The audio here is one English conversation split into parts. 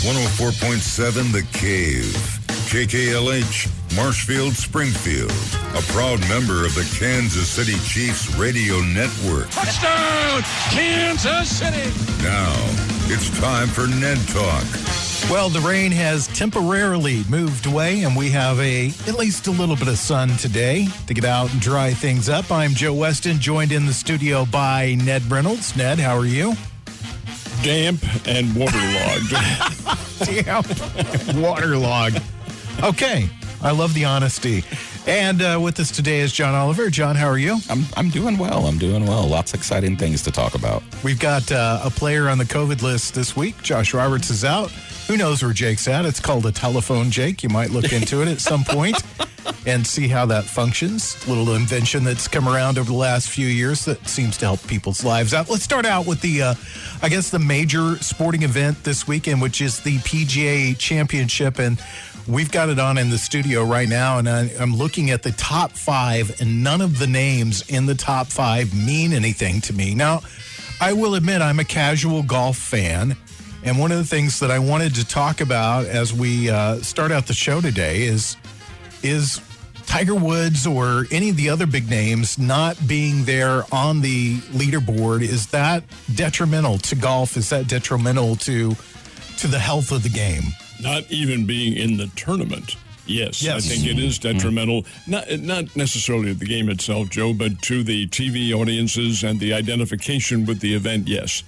104.7 The Cave. KKLH, Marshfield, Springfield. A proud member of the Kansas City Chiefs radio network. Touchdown, Kansas City! Now, it's time for Ned Talk. Well, the rain has temporarily moved away, and we have at least a little bit of sun today to get out and dry things up. I'm Joe Westen, joined in the studio by Ned Reynolds. Ned, how are you? Damp and waterlogged. Damp, waterlogged. Okay, I love the honesty. And with us today is John Oliver. John, how are you? I'm doing well. Lots of exciting things to talk about. We've got a player on the COVID list this week. Josh Roberts is out. Who knows where Jake's at? It's called a telephone Jake. You might look into it at some point and see how that functions. A little invention that's come around over the last few years that seems to help people's lives out. Let's start out with the major sporting event this weekend, which is the PGA Championship. And we've got it on in the studio right now, and I'm looking at the top five, and none of the names in the top five mean anything to me. Now, I will admit I'm a casual golf fan, and one of the things that I wanted to talk about as we start out the show today is Tiger Woods or any of the other big names not being there on the leaderboard. Is that detrimental to golf? Is that detrimental to the health of the game? Not even being in the tournament. Yes. I think it is detrimental. Not necessarily to the game itself, Joe, but to the TV audiences and the identification with the event, yes.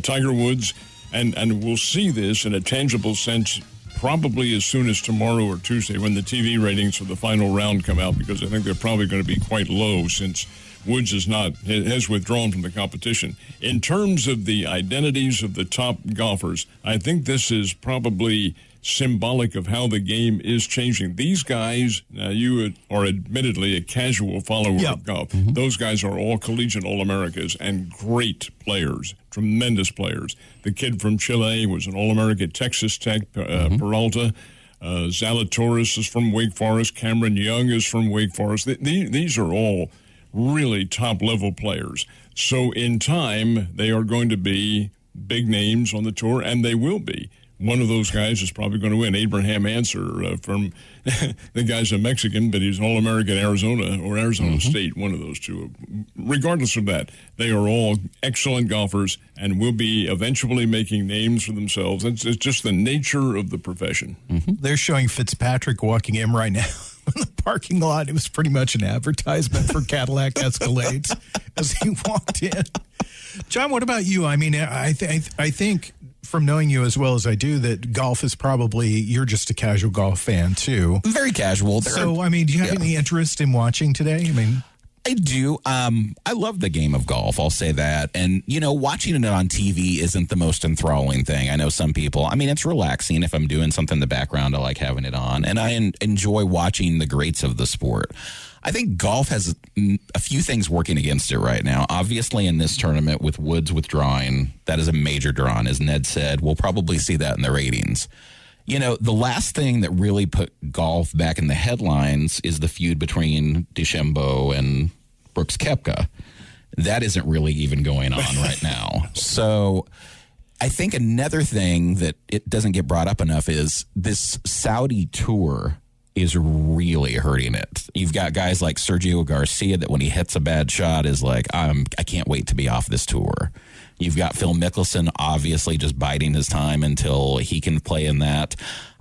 Tiger Woods, and we'll see this in a tangible sense probably as soon as tomorrow or Tuesday when the TV ratings for the final round come out, because I think they're probably going to be quite low since Woods has withdrawn from the competition. In terms of the identities of the top golfers, I think this is probably symbolic of how the game is changing. These guys, now you are admittedly a casual follower of golf. Mm-hmm. Those guys are all collegiate All-Americas and great players, tremendous players. The kid from Chile was an All-American at Texas Tech, Peralta. Zalatoris is from Wake Forest. Cameron Young is from Wake Forest. These are all really top-level players. So in time, they are going to be big names on the tour, and they will be. One of those guys is probably going to win. Abraham Answer from the guy's a Mexican, but he's All-American Arizona or Arizona State, one of those two. Regardless of that, they are all excellent golfers and will be eventually making names for themselves. It's just the nature of the profession. Mm-hmm. They're showing Fitzpatrick walking in right now in the parking lot. It was pretty much an advertisement for Cadillac Escalades as he walked in. John, what about you? I mean, I think from knowing you as well as I do that golf is probably, you're just a casual golf fan too. Very casual. So, I mean, do you have any interest in watching today? I mean, I do. I love the game of golf, I'll say that. And, watching it on TV isn't the most enthralling thing. I know some people, I mean, it's relaxing. If I'm doing something in the background, I like having it on. And I enjoy watching the greats of the sport. I think golf has a few things working against it right now. Obviously, in this tournament with Woods withdrawing, that is a major draw. And as Ned said, we'll probably see that in the ratings. The last thing that really put golf back in the headlines is the feud between DeChambeau and Brooks Koepka. That isn't really even going on right now. So I think another thing that it doesn't get brought up enough is this Saudi tour is really hurting it. You've got guys like Sergio Garcia that when he hits a bad shot is like, I can't wait to be off this tour. You've got Phil Mickelson obviously just biding his time until he can play in that.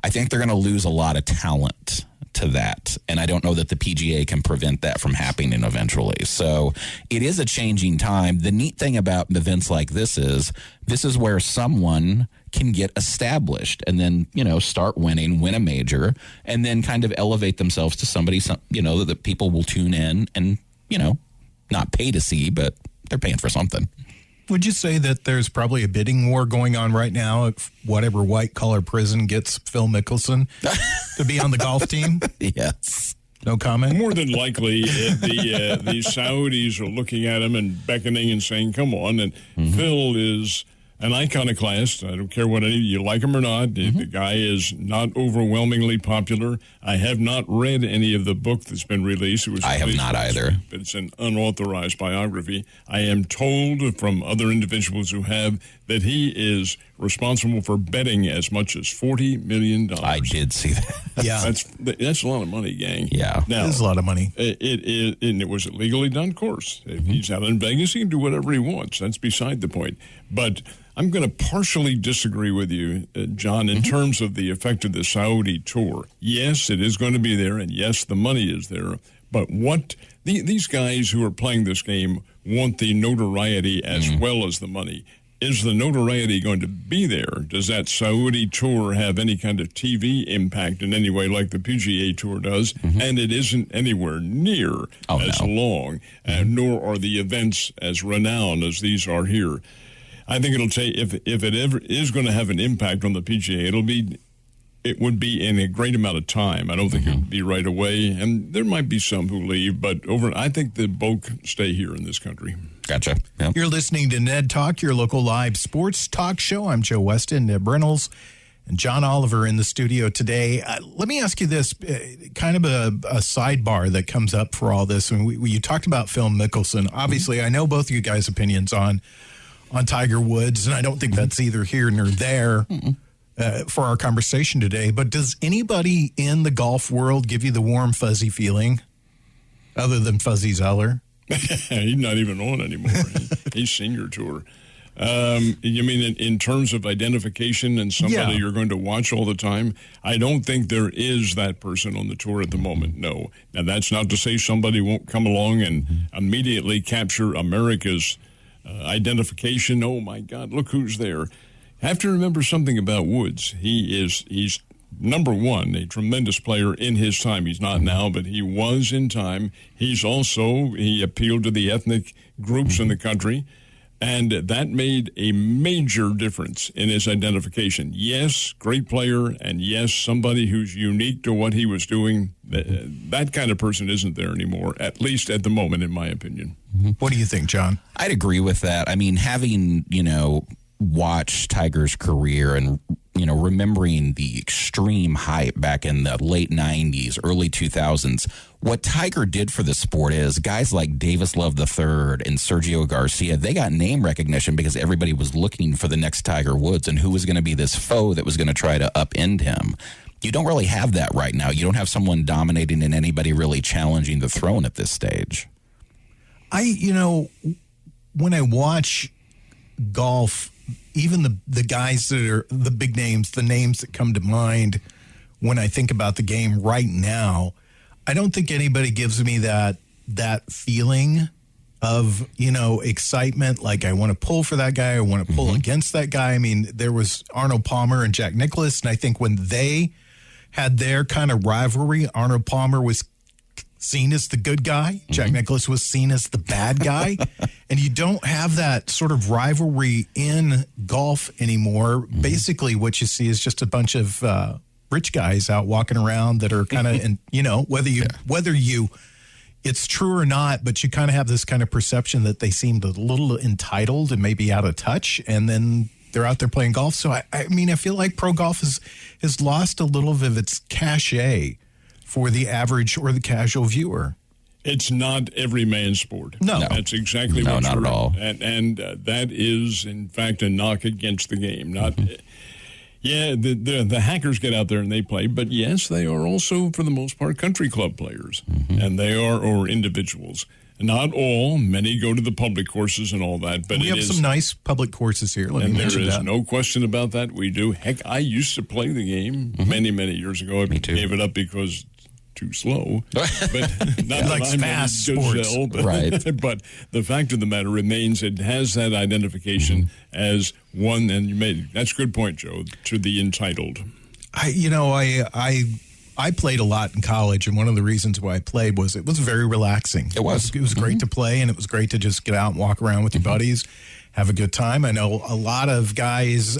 I think they're going to lose a lot of talent to that, and I don't know that the PGA can prevent that from happening eventually. So it is a changing time. The neat thing about events like this is where someone can get established and then, start winning, win a major, and then kind of elevate themselves to somebody, that people will tune in and, not pay to see, but they're paying for something. Would you say that there's probably a bidding war going on right now if whatever white-collar prison gets Phil Mickelson to be on the golf team? Yes. No comment? More than likely, the Saudis are looking at him and beckoning and saying, come on. And Phil is an iconoclast. I don't care what you like him or not. The guy is not overwhelmingly popular. I have not read any of the book that's been released. I have not either. But it's an unauthorized biography. I am told from other individuals who have that he is responsible for betting as much as $40 million. I did see that. Yeah. That's a lot of money, gang. Yeah. Now, it is a lot of money. It was legally done, of course. If he's out in Vegas, he can do whatever he wants. That's beside the point. But I'm going to partially disagree with you, John, in terms of the effect of the Saudi tour. Yes, it is going to be there, and yes, the money is there. But these guys who are playing this game want the notoriety as well as the money. Is the notoriety going to be there? Does that Saudi tour have any kind of TV impact in any way like the PGA Tour does? And it isn't anywhere near as long, nor are the events as renowned as these are here. I think it'll take, if it ever is going to have an impact on the PGA, it would be in a great amount of time. I don't think it would be right away, and there might be some who leave, but I think the bulk stay here in this country. Gotcha. Yep. You're listening to Ned Talk, your local live sports talk show. I'm Joe Westen, Ned Reynolds, and John Oliver in the studio today. Let me ask you this, kind of a sidebar that comes up for all this. And you talked about Phil Mickelson. Obviously, I know both of you guys' opinions on Tiger Woods, and I don't think that's either here nor there for our conversation today. But does anybody in the golf world give you the warm, fuzzy feeling other than Fuzzy Zeller? He's not even on anymore. He's senior tour. You mean in terms of identification and somebody you're going to watch all the time? I don't think there is that person on the tour at the moment, no. Now, that's not to say somebody won't come along and immediately capture America's identification. Oh, my God, look who's there. Have to remember something about Woods. He's number one, a tremendous player in his time. He's not now, but he was in time. He appealed to the ethnic groups in the country, and that made a major difference in his identification. Yes, great player, and yes, somebody who's unique to what he was doing. That kind of person isn't there anymore, at least at the moment, in my opinion. What do you think, John? I'd agree with that. I mean, having, watched Tiger's career and, remembering the extreme hype back in the late 90s, early 2000s, what Tiger did for the sport is guys like Davis Love III and Sergio Garcia, they got name recognition because everybody was looking for the next Tiger Woods and who was going to be this foe that was going to try to upend him. You don't really have that right now. You don't have someone dominating and anybody really challenging the throne at this stage. When I watch golf, even the guys that are the big names, the names that come to mind when I think about the game right now, I don't think anybody gives me that feeling of, excitement. Like I want to pull for that guy. I want to pull against that guy. I mean, there was Arnold Palmer and Jack Nicklaus. And I think when they had their kind of rivalry, Arnold Palmer was seen as the good guy. Jack Nicklaus was seen as the bad guy. And you don't have that sort of rivalry in golf anymore. Basically, what you see is just a bunch of rich guys out walking around that are kind of, whether you it's true or not, but you kind of have this kind of perception that they seemed a little entitled and maybe out of touch. And then they're out there playing golf. So, I feel like pro golf has lost a little of its cachet for the average or the casual viewer. It's not every man's sport. No. That's exactly what's not at all. And that is, in fact, a knock against the game. The hackers get out there and they play, but yes, they are also, for the most part, country club players. And they are, or individuals. Not all. Many go to the public courses and all that. But we have some nice public courses here. Let me mention that. There is no question about that. We do. Heck, I used to play the game many, many years ago. I gave it up because too slow. But not like fast sports. Right. But the fact of the matter remains, it has that identification as one, and you made that's a good point, Joe, to the entitled. I played a lot in college, and one of the reasons why I played was it was very relaxing. It was great to play, and it was great to just get out and walk around with your buddies, have a good time. I know a lot of guys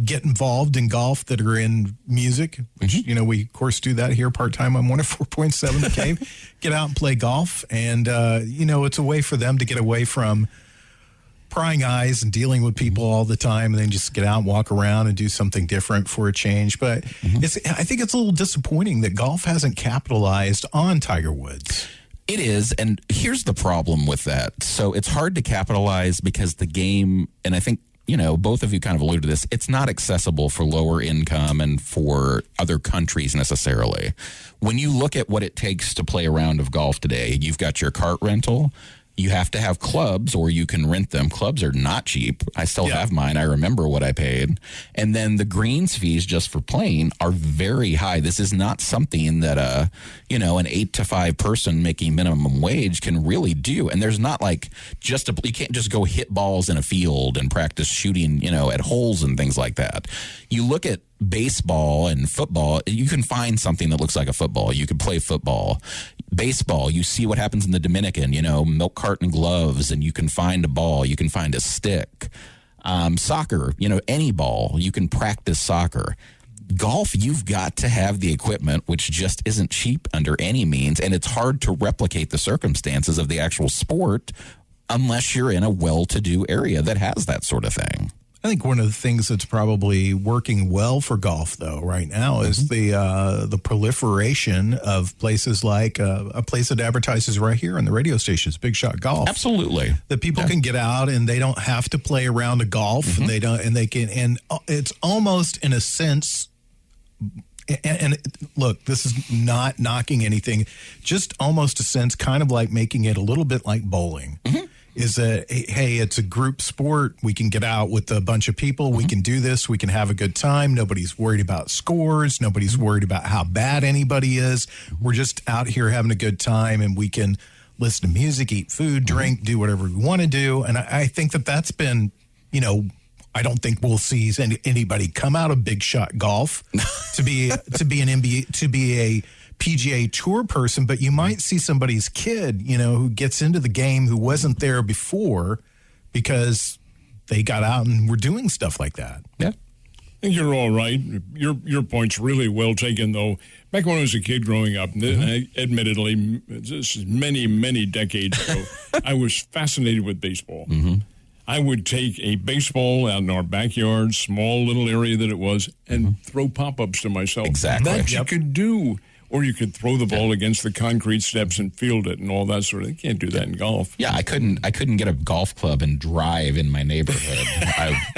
get involved in golf that are in music, which, we, of course, do that here part-time on 104.7 The Cave. Get out and play golf, and, it's a way for them to get away from prying eyes and dealing with people all the time, and then just get out and walk around and do something different for a change. But I think it's a little disappointing that golf hasn't capitalized on Tiger Woods. It is, and here's the problem with that. So it's hard to capitalize because the game, and I think, both of you kind of alluded to this, it's not accessible for lower income and for other countries necessarily. When you look at what it takes to play a round of golf today, you've got your cart rental. You have to have clubs, or you can rent them. Clubs are not cheap. I still have mine. I remember what I paid. And then the greens fees just for playing are very high. This is not something that an 8 to 5 person making minimum wage can really do. And there's not like you can't just go hit balls in a field and practice shooting, at holes and things like that. You look at baseball and football, you can find something that looks like a football. You can play football. Baseball, you see what happens in the Dominican, milk carton gloves, and you can find a ball, you can find a stick. Soccer, any ball, you can practice soccer. Golf, you've got to have the equipment, which just isn't cheap under any means, and it's hard to replicate the circumstances of the actual sport unless you're in a well-to-do area that has that sort of thing. I think one of the things that's probably working well for golf, though, right now is the proliferation of places like a place that advertises right here on the radio stations, Big Shot Golf. Absolutely, that people can get out and they don't have to play a round of golf, and it's almost in a sense. And look, this is not knocking anything, just almost a sense, kind of like making it a little bit like bowling. Is that, hey, it's a group sport. We can get out with a bunch of people. We can do this. We can have a good time. Nobody's worried about scores. Nobody's worried about how bad anybody is. We're just out here having a good time, and we can listen to music, eat food, drink, do whatever we want to do. And I think that's been, I don't think we'll see anybody come out of Big Shot Golf to be an NBA, to be a PGA Tour person, but you might see somebody's kid, who gets into the game who wasn't there before because they got out and were doing stuff like that. Yeah. I think you're all right. Your point's really well taken, though. Back when I was a kid growing up, admittedly, this is many, many decades ago, I was fascinated with baseball. I would take a baseball out in our backyard, small little area that it was, and throw pop-ups to myself. Exactly. That you could do. Or you could throw the ball against the concrete steps and field it and all that sort of thing. You can't do that in golf. Yeah, I couldn't get a golf club and drive in my neighborhood.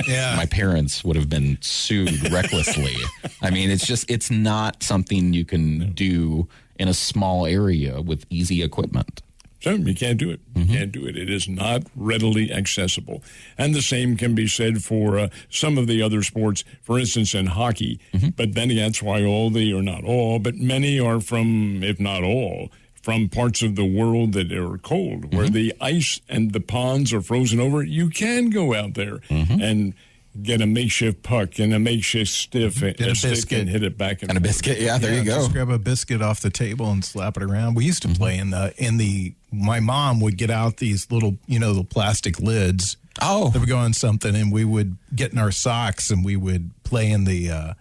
My parents would have been sued recklessly. I mean, it's not something you can do in a small area with easy equipment. So you can't do it. You can't do it. It is not readily accessible. And the same can be said for some of the other sports, for instance, in hockey. But then that's why or not all, but many are from, if not all, from parts of the world that are cold, where the ice and the ponds are frozen over. You can go out there and get a makeshift puck and a makeshift stick and hit it back. And a biscuit, there you go. Just grab a biscuit off the table and slap it around. We used to play in the. My mom would get out these little, the plastic lids. Oh, that would go on something, and we would get in our socks and we would play in the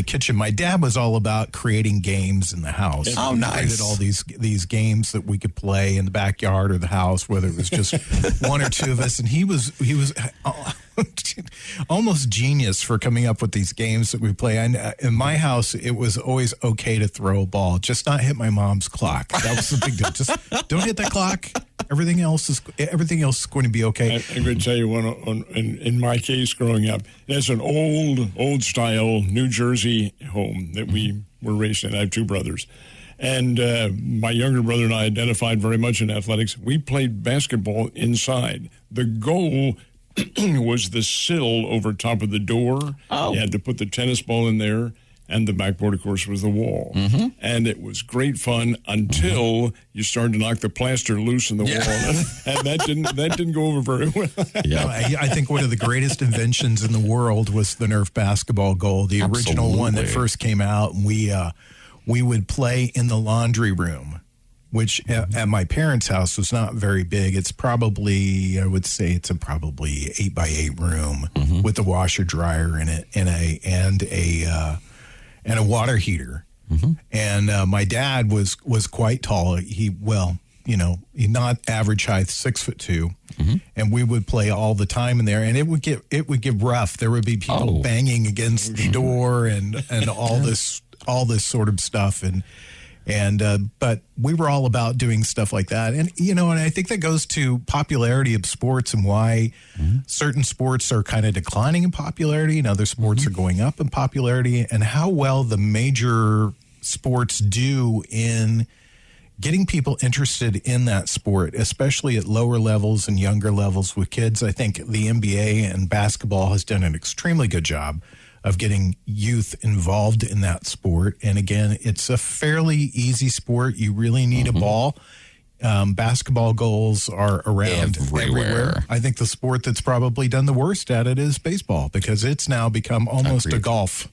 kitchen. My dad was all about creating games in the house. Oh, He nice! created all these games that we could play in the backyard or the house, whether it was just one or two of us. And he was almost genius for coming up with these games that we play. In my house, it was always okay to throw a ball, just not hit my mom's clock. That was the big deal. Just don't hit that clock. Everything else is going to be okay. I'm going to tell you one. In my case, growing up, it's an old style New Jersey home that we were raised in. I have two brothers, and my younger brother and I identified very much in athletics. We played basketball inside. The goal was the sill over top of the door. Oh. You had to put the tennis ball in there, and the backboard, of course, was the wall. And it was great fun until you started to knock the plaster loose in the wall, and that didn't go over very well. I think one of the greatest inventions in the world was the Nerf basketball goal, the original one that first came out. And we would play in the laundry room, which at my parents' house was not very big. It's probably, I would say it's probably 8x8 room with a washer dryer in it and a water heater. And my dad was quite tall. not average height, 6'2", and we would play all the time in there, and it would get rough. There would be people banging against the door and all this sort of stuff, but we were all about doing stuff like that, and I think that goes to popularity of sports and why certain sports are kind of declining in popularity and other sports are going up in popularity, and how well the major sports do in getting people interested in that sport, especially at lower levels and younger levels with kids. I think the NBA and basketball has done an extremely good job of getting youth involved in that sport. And again, it's a fairly easy sport. You really need a ball. Basketball goals are around everywhere. I think the sport that's probably done the worst at it is baseball, because it's now become almost a golf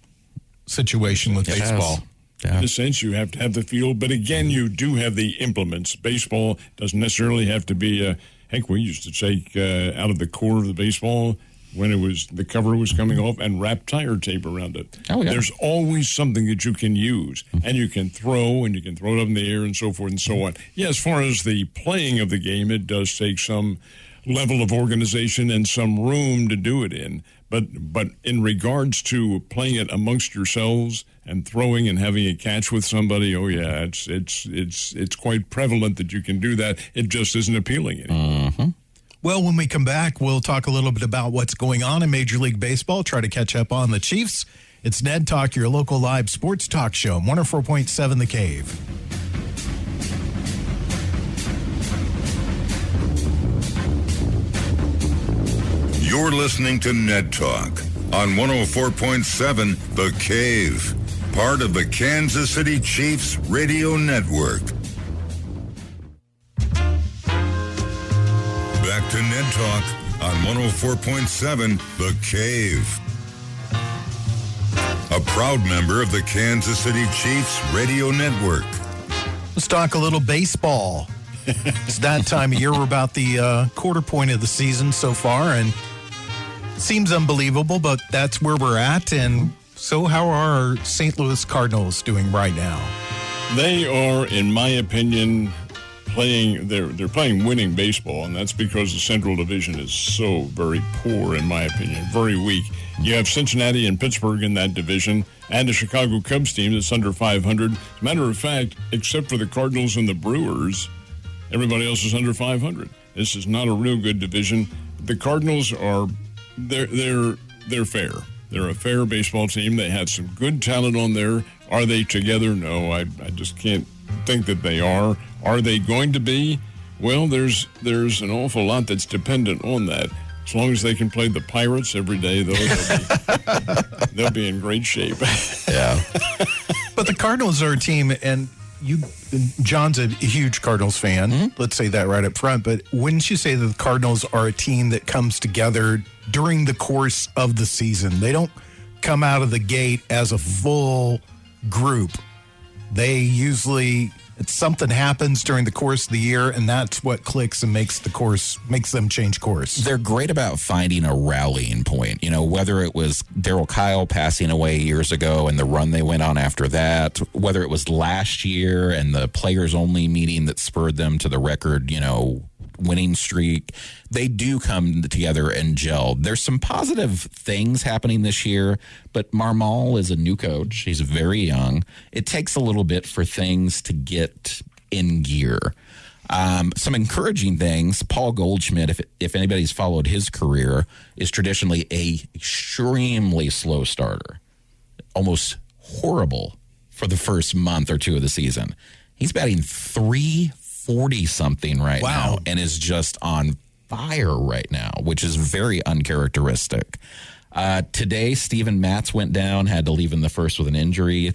situation with baseball. Yeah. In a sense, you have to have the field, but again, you do have the implements. Baseball doesn't necessarily have to be, heck, we used to take out of the core of the baseball when the cover was coming off and wrap tire tape around it. Oh, yeah. There's always something that you can use, and you can throw it up in the air and so forth and so on. Yeah, as far as the playing of the game, it does take some level of organization and some room to do it in. But in regards to playing it amongst yourselves and throwing and having a catch with somebody, oh yeah, it's quite prevalent that you can do that. It just isn't appealing anymore. Well, when we come back, we'll talk a little bit about what's going on in Major League Baseball, try to catch up on the Chiefs. It's Ned Talk, your local live sports talk show, 104.7 The Cave. You're listening to Ned Talk on 104.7 The Cave, part of the Kansas City Chiefs radio network. Back to Ned Talk on 104.7 The Cave. A proud member of the Kansas City Chiefs radio network. Let's talk a little baseball. It's that time of year. We're about the quarter point of the season so far, and seems unbelievable, but that's where we're at. And so how are our St. Louis Cardinals doing right now? They are, in my opinion, they're playing winning baseball, and that's because the Central Division is so very poor, in my opinion, very weak. You have Cincinnati and Pittsburgh in that division, and a Chicago Cubs team that's under 500. As a matter of fact, except for the Cardinals and the Brewers, everybody else is under 500. This is not a real good division. The Cardinals are they're fair. They're a fair baseball team. They have some good talent on there. Are they together? No, I just can't think that they are. Are they going to be? Well, there's an awful lot that's dependent on that. As long as they can play the Pirates every day, though, they'll be in great shape. Yeah. But the Cardinals are a team, and John's a huge Cardinals fan. Let's say that right up front. But wouldn't you say that the Cardinals are a team that comes together during the course of the season? They don't come out of the gate as a full group. They usually, something happens during the course of the year, and that's what clicks and makes them change course. They're great about finding a rallying point. Whether it was Darryl Kyle passing away years ago and the run they went on after that, whether it was last year and the players-only meeting that spurred them to the record, winning streak, they do come together and gel. There's some positive things happening this year, but Marmol is a new coach. He's very young. It takes a little bit for things to get in gear. Some encouraging things. Paul Goldschmidt, if anybody's followed his career, is traditionally a extremely slow starter, almost horrible for the first month or two of the season. He's batting 340-something right now and is just on fire right now, which is very uncharacteristic. Today, Steven Matz went down, had to leave in the first with an injury.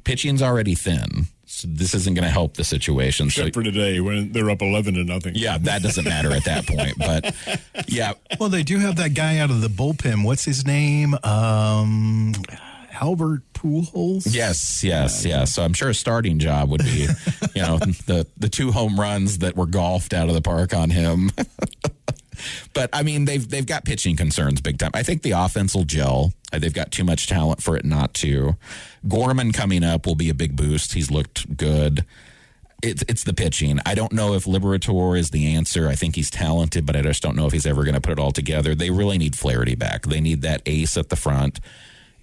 Pitching's already thin, so this isn't going to help the situation. Except for today, when they're up 11-0. Yeah, that doesn't matter at that point. But, yeah. Well, they do have that guy out of the bullpen. What's his name? Albert Pujols? Yes. So I'm sure a starting job would be, the 2 home runs that were golfed out of the park on him. But, I mean, they've got pitching concerns big time. I think the offense will gel. They've got too much talent for it not to. Gorman coming up will be a big boost. He's looked good. It's the pitching. I don't know if Liberatore is the answer. I think he's talented, but I just don't know if he's ever going to put it all together. They really need Flaherty back. They need that ace at the front.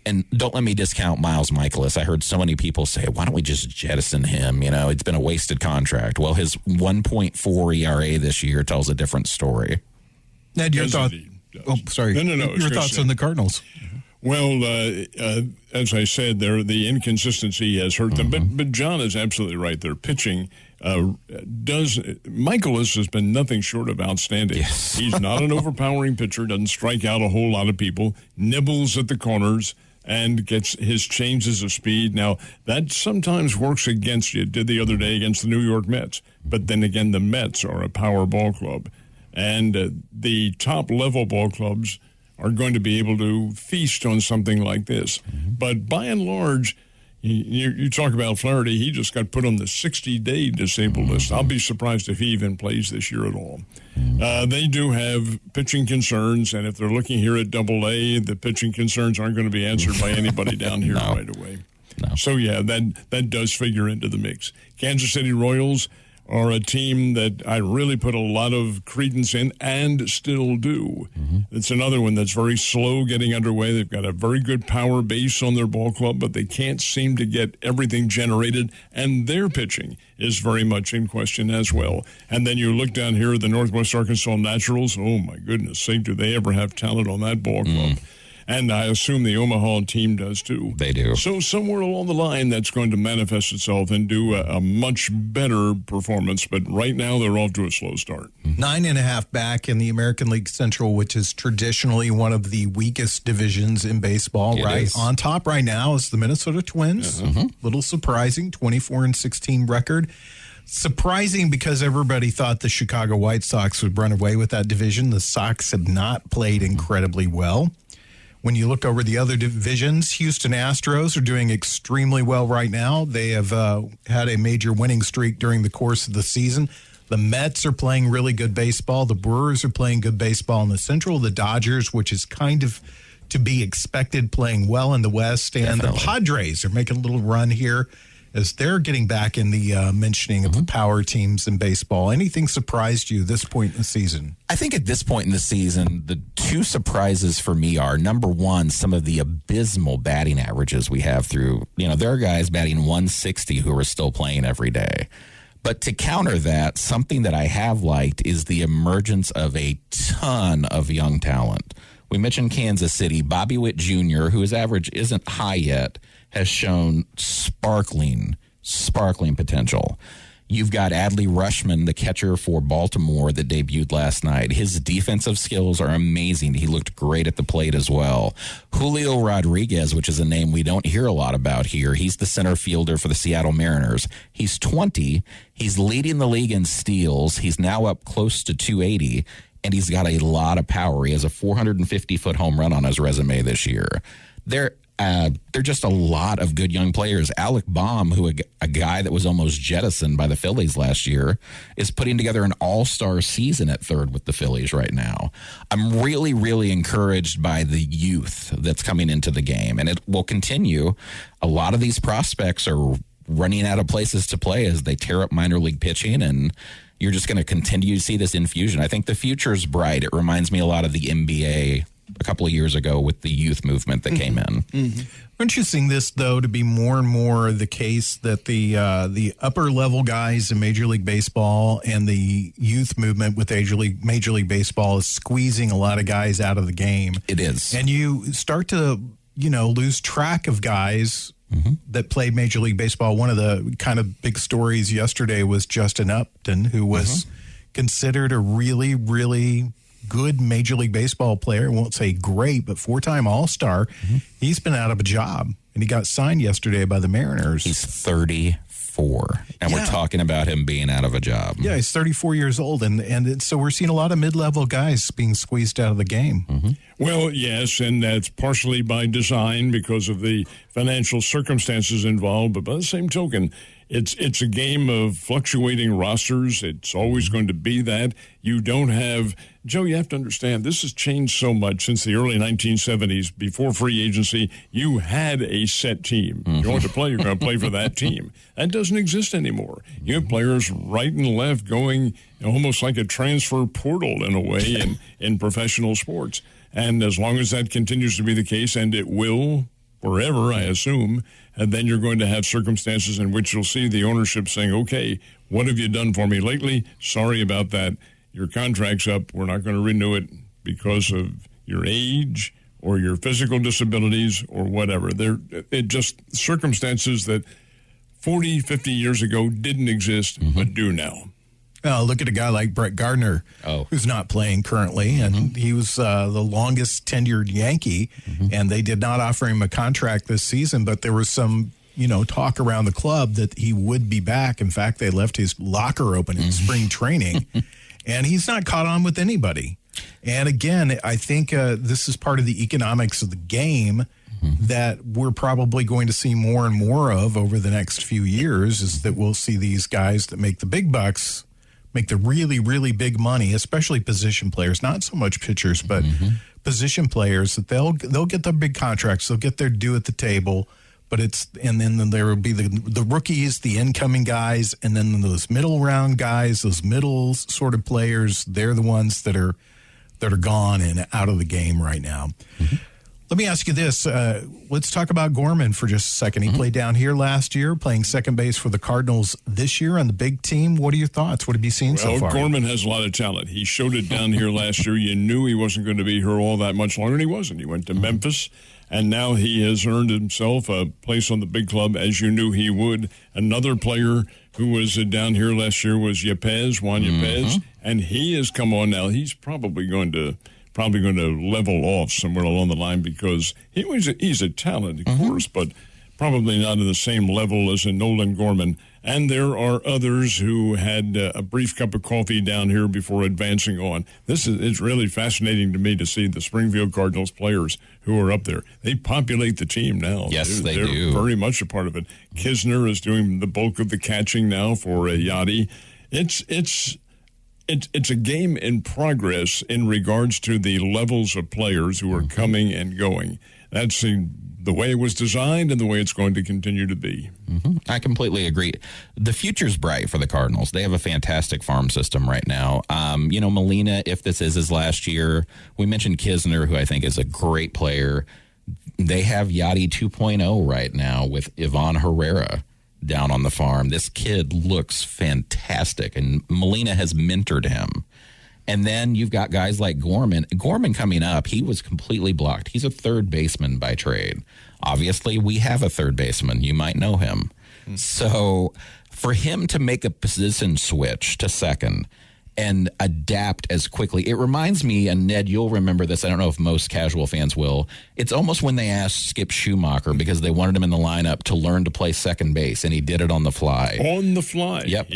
And don't let me discount Miles Michaelis. I heard so many people say, why don't we just jettison him? It's been a wasted contract. Well, his 1.4 ERA this year tells a different story. Ned, your thoughts? Oh, sorry. No. Your thoughts on the Cardinals? Well, as I said, the inconsistency has hurt them. But John is absolutely right. Their pitching Michaelis has been nothing short of outstanding. Yes. He's not an overpowering pitcher, doesn't strike out a whole lot of people, nibbles at the corners, and gets his changes of speed. Now, that sometimes works against you. It did the other day against the New York Mets. But then again, the Mets are a power ball club. And the top-level ball clubs are going to be able to feast on something like this. But by and large, you talk about Flaherty, he just got put on the 60-day disabled list. I'll be surprised if he even plays this year at all. They do have pitching concerns, and if they're looking here at Double-A, the pitching concerns aren't going to be answered by anybody down here right away. No. So, yeah, that does figure into the mix. Kansas City Royals are a team that I really put a lot of credence in and still do. It's another one that's very slow getting underway. They've got a very good power base on their ball club, but they can't seem to get everything generated, and their pitching is very much in question as well. And then you look down here at the Northwest Arkansas Naturals. Oh, my goodness sake, do they ever have talent on that ball club? And I assume the Omaha team does too. They do. So somewhere along the line, that's going to manifest itself and do a much better performance. But right now, they're off to a slow start. 9.5 back in the American League Central, which is traditionally one of the weakest divisions in baseball, It right? is. On top right now is the Minnesota Twins. Little surprising, 24-16 record. Surprising because everybody thought the Chicago White Sox would run away with that division. The Sox have not played incredibly well. When you look over the other divisions, Houston Astros are doing extremely well right now. They have had a major winning streak during the course of the season. The Mets are playing really good baseball. The Brewers are playing good baseball in the Central. The Dodgers, which is kind of to be expected, playing well in the West. And Definitely. The Padres are making a little run here as they're getting back in the mentioning of the power teams in baseball. Anything surprised you this point in the season? I think at this point in the season, the two surprises for me are, number one, some of the abysmal batting averages we have through, there are guys batting 160 who are still playing every day. But to counter that, something that I have liked is the emergence of a ton of young talent. We mentioned Kansas City. Bobby Witt Jr., who his average isn't high yet, has shown sparkling potential. You've got Adley Rutschman, the catcher for Baltimore that debuted last night. His defensive skills are amazing. He looked great at the plate as well. Julio Rodriguez, which is a name we don't hear a lot about here. He's the center fielder for the Seattle Mariners. He's 20. He's leading the league in steals. He's now up close to 280, and he's got a lot of power. He has a 450-foot home run on his resume this year. They're just a lot of good young players. Alec Baum, a guy that was almost jettisoned by the Phillies last year, is putting together an all-star season at third with the Phillies right now. I'm really, really encouraged by the youth that's coming into the game, and it will continue. A lot of these prospects are running out of places to play as they tear up minor league pitching, and you're just going to continue to see this infusion. I think the future is bright. It reminds me a lot of the NBA a couple of years ago with the youth movement that came in. Aren't you seeing this, though, to be more and more the case that the upper level guys in Major League Baseball and the youth movement with Major League Baseball is squeezing a lot of guys out of the game? It is. And you start to, lose track of guys that played Major League Baseball. One of the kind of big stories yesterday was Justin Upton, who was considered a really, really good Major League Baseball player. I won't say great, but 4-time All-Star. He's been out of a job, and he got signed yesterday by the Mariners. He's 34, and we're talking about him being out of a job. Yeah, he's 34 years old, and so we're seeing a lot of mid-level guys being squeezed out of the game. Well, yes, and that's partially by design because of the financial circumstances involved, but by the same token, It's a game of fluctuating rosters. It's always going to be that. You don't have, Joe, you have to understand, this has changed so much since the early 1970s. Before free agency, you had a set team. You want to play, you're going to play for that team. That doesn't exist anymore. You have players right and left going almost like a transfer portal in a way in professional sports. And as long as that continues to be the case, and it will forever, I assume, and then you're going to have circumstances in which you'll see the ownership saying, okay, what have you done for me lately? Sorry about that. Your contract's up. We're not going to renew it because of your age or your physical disabilities or whatever. It just circumstances that 40, 50 years ago didn't exist, but do now. Look at a guy like Brett Gardner, who's not playing currently, and he was the longest tenured Yankee, and they did not offer him a contract this season, but there was some, talk around the club that he would be back. In fact, they left his locker open in spring training, and he's not caught on with anybody. And again, I think this is part of the economics of the game that we're probably going to see more and more of over the next few years, is that we'll see these guys that make the big bucks make the really, really big money, especially position players, not so much pitchers, but position players, that they'll get their big contracts, they'll get their due at the table, and then there will be the rookies, the incoming guys, and then those middle round guys, those middle sort of players, they're the ones that are gone and out of the game right now. Let me ask you this. Let's talk about Gorman for just a second. He played down here last year, playing second base for the Cardinals this year on the big team. What are your thoughts? What have you seen so far? Gorman has a lot of talent. He showed it down here last year. You knew he wasn't going to be here all that much longer, and he wasn't. He went to Memphis, and now he has earned himself a place on the big club, as you knew he would. Another player who was down here last year was Juan Yepez, and he has come on now. He's probably going to level off somewhere along the line, because he's a talent, of course, but probably not at the same level as a Nolan Gorman. And there are others who had a brief cup of coffee down here before advancing on. It's really fascinating to me to see the Springfield Cardinals players who are up there. They populate the team now. Yes, they're do. Very much a part of it. Kisner is doing the bulk of the catching now for Yachty. It's a game in progress in regards to the levels of players who are coming and going. That's the way it was designed and the way it's going to continue to be. I completely agree. The future's bright for the Cardinals. They have a fantastic farm system right now. Molina, if this is his last year, we mentioned Kisner, who I think is a great player. They have Yachty 2.0 right now with Ivan Herrera down on the farm. This kid looks fantastic, and Molina has mentored him. And then you've got guys like Gorman. Gorman coming up, he was completely blocked. He's a third baseman by trade. Obviously, we have a third baseman. You might know him. So for him to make a position switch to second and adapt as quickly. It reminds me, and Ned, you'll remember this. I don't know if most casual fans will. It's almost when they asked Skip Schumacher, because they wanted him in the lineup, to learn to play second base, and he did it on the fly. On the fly. Yep.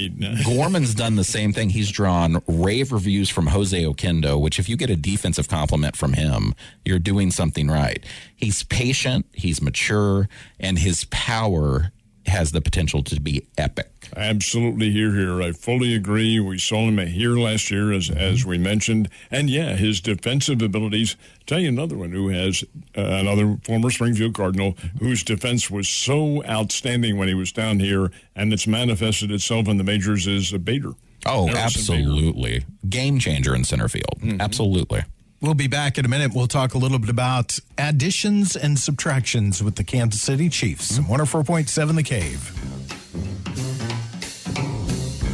Gorman's done the same thing. He's drawn rave reviews from Jose Oquendo, which if you get a defensive compliment from him, you're doing something right. He's patient, he's mature, and his power has the potential to be epic. Absolutely here. I fully agree. We saw him here last year, as we mentioned. And, yeah, his defensive abilities. Tell you another one who has another former Springfield Cardinal whose defense was so outstanding when he was down here, and it's manifested itself in the majors, is Bader. Oh, absolutely. Bader. Game changer in center field. Absolutely. We'll be back in a minute. We'll talk a little bit about additions and subtractions with the Kansas City Chiefs. 104.7 The Cave.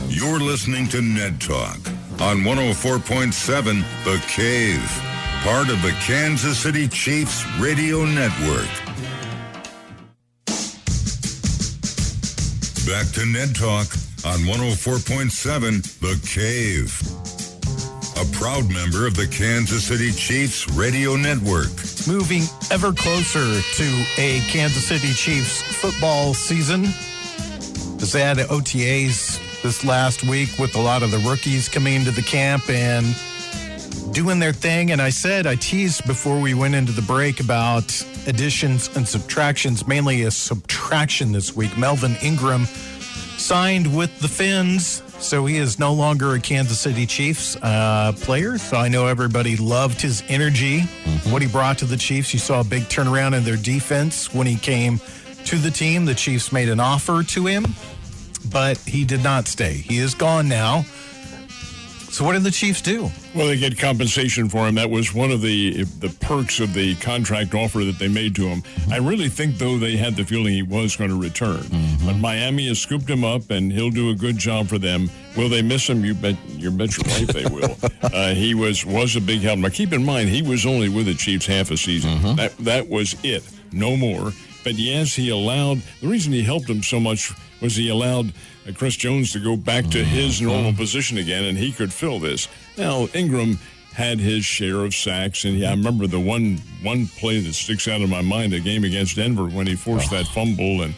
You're listening to Ned Talk on 104.7 The Cave, part of the Kansas City Chiefs Radio Network. Back to Ned Talk on 104.7 The Cave. A proud member of the Kansas City Chiefs Radio Network. Moving ever closer to a Kansas City Chiefs football season. As they had OTAs this last week with a lot of the rookies coming into the camp and doing their thing. And I teased before we went into the break about additions and subtractions, mainly a subtraction this week. Melvin Ingram signed with the Finns, so he is no longer a Kansas City Chiefs player. So I know everybody loved his energy, what he brought to the Chiefs. You saw a big turnaround in their defense when he came to the team. The Chiefs made an offer to him, but he did not stay. He is gone now. So what did the Chiefs do? Well, they get compensation for him. That was one of the perks of the contract offer that they made to him. I really think, though, they had the feeling he was going to return. But Miami has scooped him up, and he'll do a good job for them. Will they miss him? You bet your life they will. He was a big help. Now, keep in mind, he was only with the Chiefs half a season. That was it. No more. But, yes, he allowed – the reason he helped him so much was he allowed Chris Jones to go back to his normal position again, and he could fill this. Now, Ingram had his share of sacks, and I remember the one play that sticks out in my mind, a game against Denver when he forced that fumble, and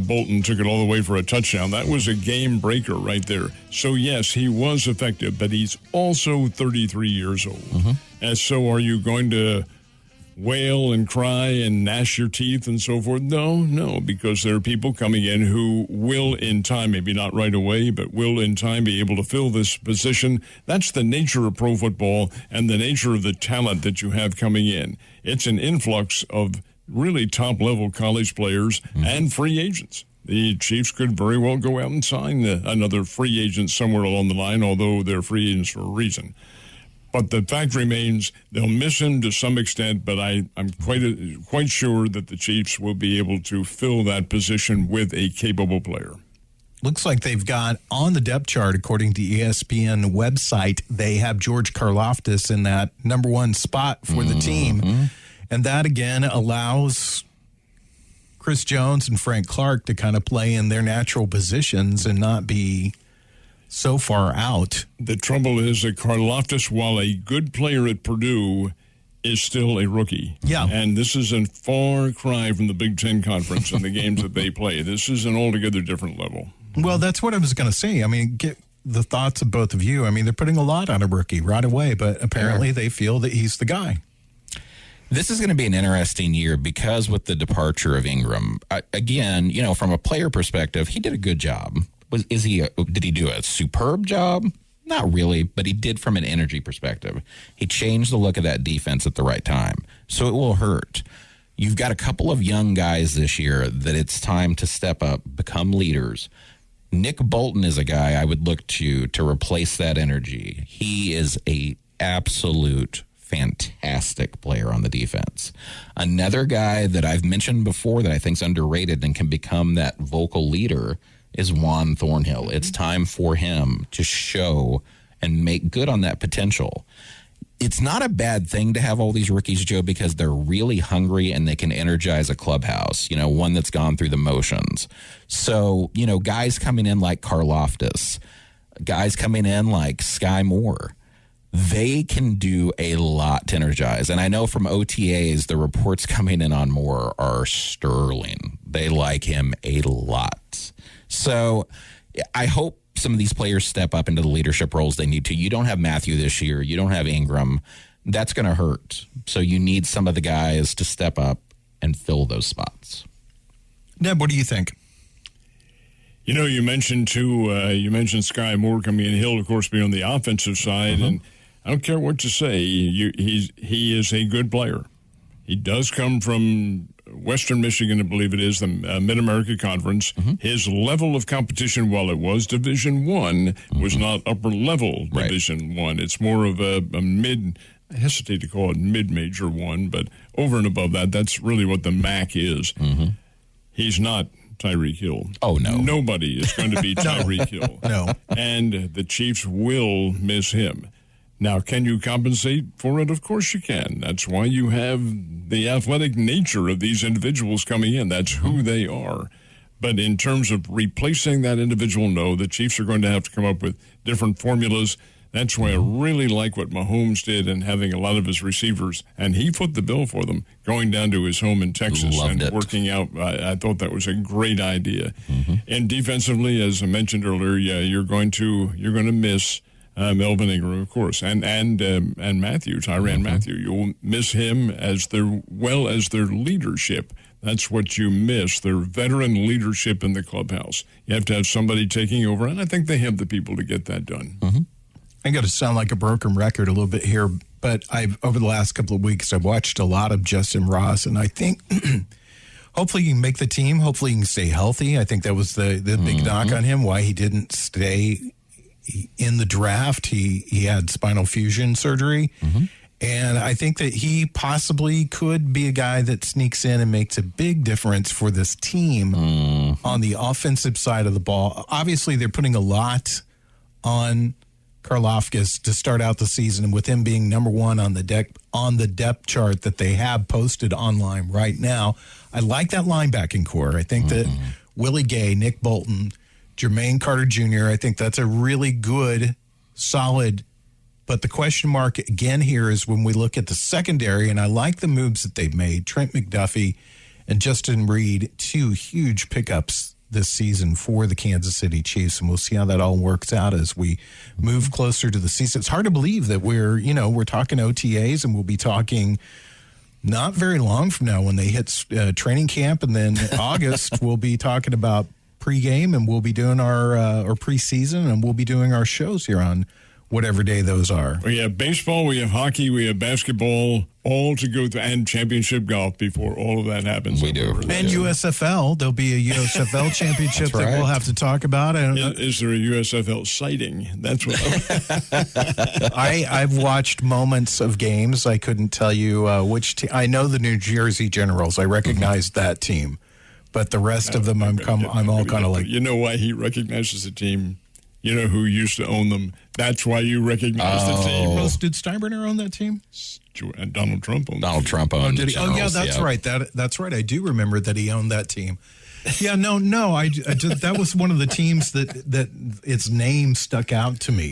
Bolton took it all the way for a touchdown. That was a game breaker right there. So, yes, he was effective, but he's also 33 years old. And so are you going to wail and cry and gnash your teeth and so forth? No, because there are people coming in who will in time, maybe not right away, but will in time be able to fill this position. That's the nature of pro football and the nature of the talent that you have coming in. It's an influx of really top-level college players and free agents. The Chiefs could very well go out and sign another free agent somewhere along the line, although they're free agents for a reason. But the fact remains, they'll miss him to some extent, but I'm quite sure that the Chiefs will be able to fill that position with a capable player. Looks like they've got on the depth chart, according to ESPN website, they have George Karlaftis in that number one spot for the team. And that, again, allows Chris Jones and Frank Clark to kind of play in their natural positions and not be so far out. The trouble is that Karlaftis, while a good player at Purdue, is still a rookie. Yeah. And this is a far cry from the Big Ten Conference and the games that they play. This is an altogether different level. Well, that's what I was going to say. I mean, get the thoughts of both of you. I mean, they're putting a lot on a rookie right away, but apparently they feel that he's the guy. This is going to be an interesting year because with the departure of Ingram, again, from a player perspective, he did a good job. Did he do a superb job? Not really, but he did from an energy perspective. He changed the look of that defense at the right time. So it will hurt. You've got a couple of young guys this year that it's time to step up, become leaders. Nick Bolton is a guy I would look to replace that energy. He is a absolute fantastic player on the defense. Another guy that I've mentioned before that I think is underrated and can become that vocal leader is Juan Thornhill. It's time for him to show and make good on that potential. It's not a bad thing to have all these rookies, Joe, because they're really hungry and they can energize a clubhouse, one that's gone through the motions. So, guys coming in like Karlaftis, guys coming in like Sky Moore, they can do a lot to energize. And I know from OTAs, the reports coming in on Moore are sterling. They like him a lot. So I hope some of these players step up into the leadership roles they need to. You don't have Matthew this year. You don't have Ingram. That's going to hurt. So you need some of the guys to step up and fill those spots. Ned, what do you think? You mentioned Sky Moore coming in. He'll, of course, be on the offensive side. And I don't care what you say. He is a good player. He does come from Western Michigan, I believe it is, the Mid-America Conference. His level of competition, while it was Division I, was not upper-level Division I. It's more of a mid, I hesitate to call it mid-major one, but over and above that, that's really what the MAC is. He's not Tyreek Hill. Oh, no. Nobody is going to be Tyreek Hill. No. And the Chiefs will miss him. Now, can you compensate for it? Of course you can. That's why you have the athletic nature of these individuals coming in. That's who they are. But in terms of replacing that individual, no, the Chiefs are going to have to come up with different formulas. That's why I really like what Mahomes did and having a lot of his receivers, and he put the bill for them, going down to his home in Texas working out. I thought that was a great idea. And defensively, as I mentioned earlier, you're going to miss Melvin Ingram, of course, and Matthew, Tyrann Mathieu. You'll miss him as their leadership. That's what you miss. Their veteran leadership in the clubhouse. You have to have somebody taking over, and I think they have the people to get that done. Mm-hmm. I'm going to sound like a broken record a little bit here, but over the last couple of weeks, I've watched a lot of Justin Ross, and I think hopefully he can make the team. Hopefully he can stay healthy. I think that was the big knock on him, why he didn't stay in the draft. He had spinal fusion surgery. Mm-hmm. And I think that he possibly could be a guy that sneaks in and makes a big difference for this team on the offensive side of the ball. Obviously, they're putting a lot on Karlaftis to start out the season, and with him being number one on the depth chart that they have posted online right now. I like that linebacking core. I think that Willie Gay, Nick Bolton, Jermaine Carter Jr., I think that's a really good, solid. But the question mark again here is when we look at the secondary, and I like the moves that they've made. Trent McDuffie and Justin Reed, 2 huge pickups this season for the Kansas City Chiefs, and we'll see how that all works out as we move closer to the season. It's hard to believe that we're talking OTAs, and we'll be talking not very long from now when they hit training camp, and then August we'll be talking about pregame, and we'll be doing our preseason, and we'll be doing our shows here on whatever day those are. We have baseball, we have hockey, we have basketball, all to go through, and championship golf before all of that happens. We do. And USFL. There'll be a USFL championship that we'll have to talk about. Is there a USFL sighting? That's what I've watched moments of games. I couldn't tell you which team. I know the New Jersey Generals. I recognize that team. But the rest of them, I'm all kind of like... You know why he recognizes the team? You know who used to own them. That's why you recognize the team. Well, did Steinbrenner own that team? And Donald Trump owned Donald Trump owned did he? Generals, yeah, that's right. That's right. I do remember that he owned that team. Yeah, no. That was one of the teams that its name stuck out to me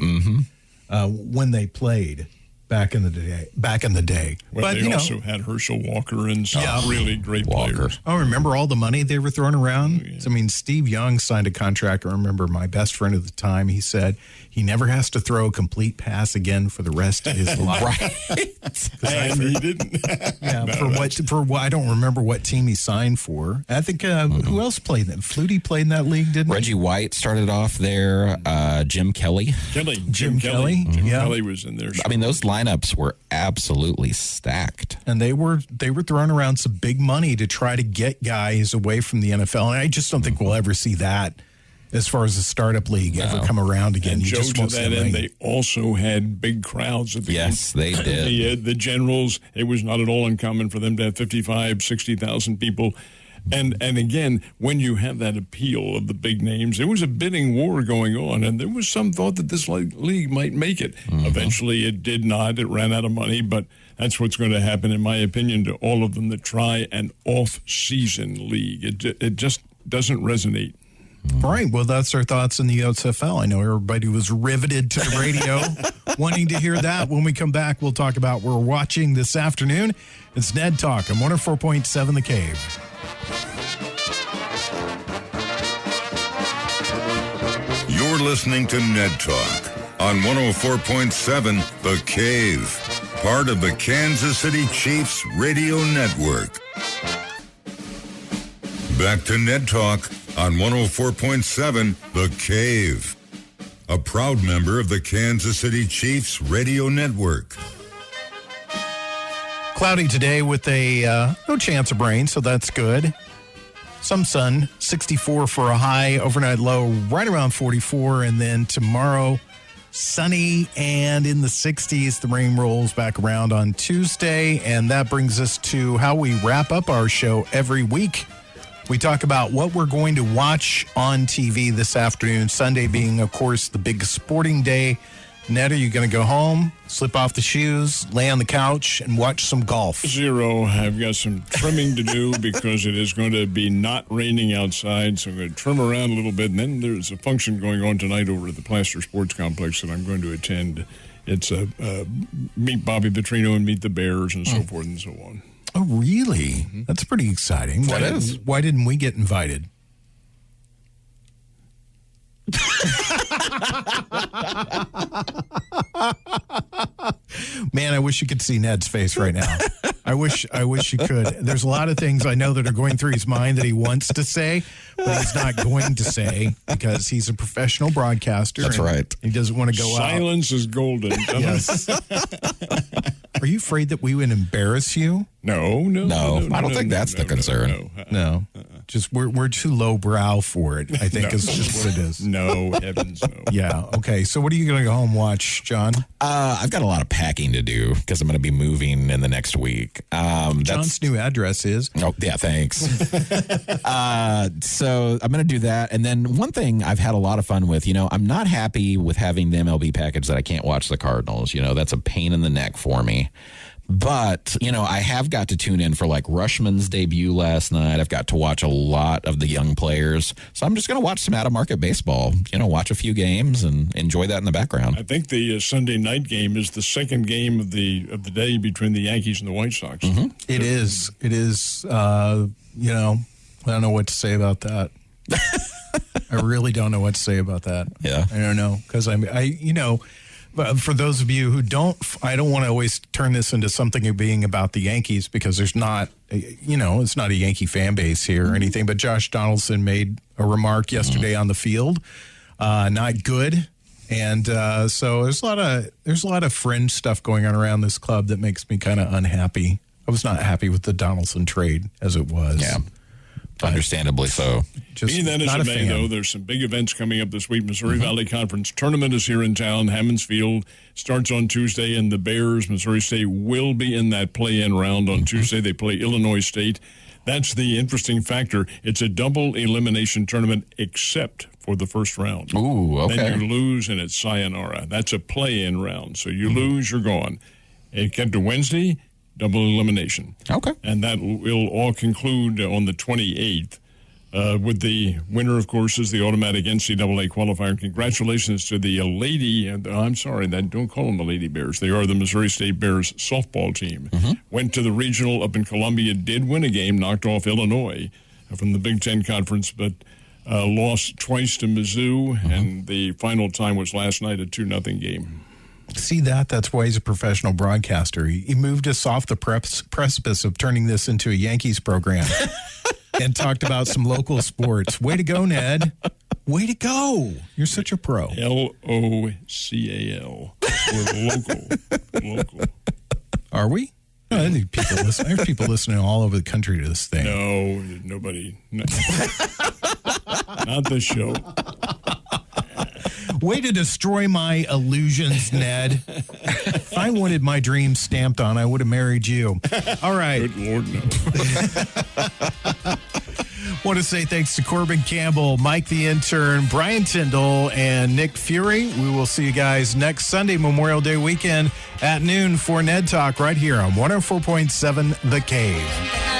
when they played back in the day. Well, but they also had Herschel Walker and some really great players. I remember all the money they were throwing around. Oh, yeah. I mean, Steve Young signed a contract. I remember my best friend at the time, he said he never has to throw a complete pass again for the rest of his life. Right. And he didn't. Yeah, for what I don't remember what team he signed for. I think who else played that? Flutie played in that league, didn't Reggie White started off there. Jim Kelly. Jim Kelly. Jim Kelly was in there. I mean, those lineups were absolutely stacked. And they were throwing around some big money to try to get guys away from the NFL. And I just don't think we'll ever see that as far as the startup league ever come around again. And you Joe, just to that end, they also had big crowds at the game. Yes, they did. The Generals, it was not at all uncommon for them to have 55, 60,000 people. And again, when you have that appeal of the big names, there was a bidding war going on, and there was some thought that this league might make it. Eventually, it did not. It ran out of money, but that's what's going to happen, in my opinion, to all of them that try an off-season league. It just doesn't resonate. All right. Well, that's our thoughts in the USFL. I know everybody was riveted to the radio wanting to hear that. When we come back, we'll talk about what we're watching this afternoon. It's Ned Talk on 104.7 The Cave. You're listening to Ned Talk on 104.7 The Cave, part of the Kansas City Chiefs radio network. Back to Ned Talk on 104.7 The Cave, a proud member of the Kansas City Chiefs radio network. Cloudy today with a no chance of rain, so that's good. Some sun, 64 for a high, overnight low right around 44, and then tomorrow sunny and in the 60s. The rain rolls back around on Tuesday, and that brings us to how we wrap up our show every week. We talk about what we're going to watch on TV this afternoon, Sunday being, of course, the big sporting day. Ned, are you going to go home, slip off the shoes, lay on the couch, and watch some golf? Zero. I've got some trimming to do because it is going to be not raining outside, so I'm going to trim around a little bit. And then there's a function going on tonight over at the Plaster Sports Complex that I'm going to attend. It's a meet Bobby Petrino and meet the Bears and so forth and so on. Oh, really? That's pretty exciting. Why didn't we get invited? Man, I wish you could see Ned's face right now. I wish you could. There's a lot of things I know that are going through his mind that he wants to say, but he's not going to say because he's a professional broadcaster. That's right. He doesn't want to go out. Silence is golden. Yes. Are you afraid that we would embarrass you? No. I don't think that's the concern. No. Just we're too lowbrow for it, I think is just what it is. No, heavens no. Yeah. Okay. So what are you going to go home and watch, John? I've got a lot of packing to do because I'm going to be moving in the next week. John's new address is. Oh, yeah, thanks. So I'm going to do that. And then one thing I've had a lot of fun with, I'm not happy with having the MLB package that I can't watch the Cardinals. That's a pain in the neck for me. But, I have got to tune in for like Rushman's debut last night. I've got to watch a lot of the young players. So I'm just going to watch some out-of-market baseball, watch a few games and enjoy that in the background. I think the Sunday night game is the second game of the day between the Yankees and the White Sox. Mm-hmm. It is. I don't know what to say about that. I really don't know what to say about that. Yeah. I don't know. Because but for those of you who I don't want to always turn this into something being about the Yankees because there's not, it's not a Yankee fan base here or anything. But Josh Donaldson made a remark yesterday on the field, not good. And so there's a lot of fringe stuff going on around this club that makes me kind of unhappy. I was not happy with the Donaldson trade as it was. Yeah. Understandably so. Be that as it may, though, there's some big events coming up this week. Missouri Valley Conference Tournament is here in town. Hammons Field starts on Tuesday, and the Bears, Missouri State, will be in that play-in round on Tuesday. They play Illinois State. That's the interesting factor. It's a double elimination tournament except for the first round. Ooh, okay. Then you lose, and it's sayonara. That's a play-in round. So you lose, you're gone. It get to Wednesday, double elimination. Okay. And that will all conclude on the 28th. With the winner, of course, is the automatic NCAA qualifier. Congratulations to the don't call them the Lady Bears. They are the Missouri State Bears softball team. Went to the regional up in Columbia, did win a game, knocked off Illinois from the Big Ten Conference, but lost twice to Mizzou, and the final time was last night, a 2-0 game. See that's why he's a professional broadcaster. He moved us off the precipice of turning this into a Yankees program and talked about some local sports. Way to go, Ned. Way to go. You're such a pro. LOCAL. We're local. Are we? No, I think there's people listening all over the country to this thing. No, nobody. No. Not this show. Way to destroy my illusions, Ned. If I wanted my dreams stamped on, I would have married you. All right. Good Lord, no. Want to say thanks to Corbin Campbell, Mike the intern, Brian Tyndall, and Nick Fury. We will see you guys next Sunday, Memorial Day weekend at noon for Ned Talk right here on 104.7 The Cave.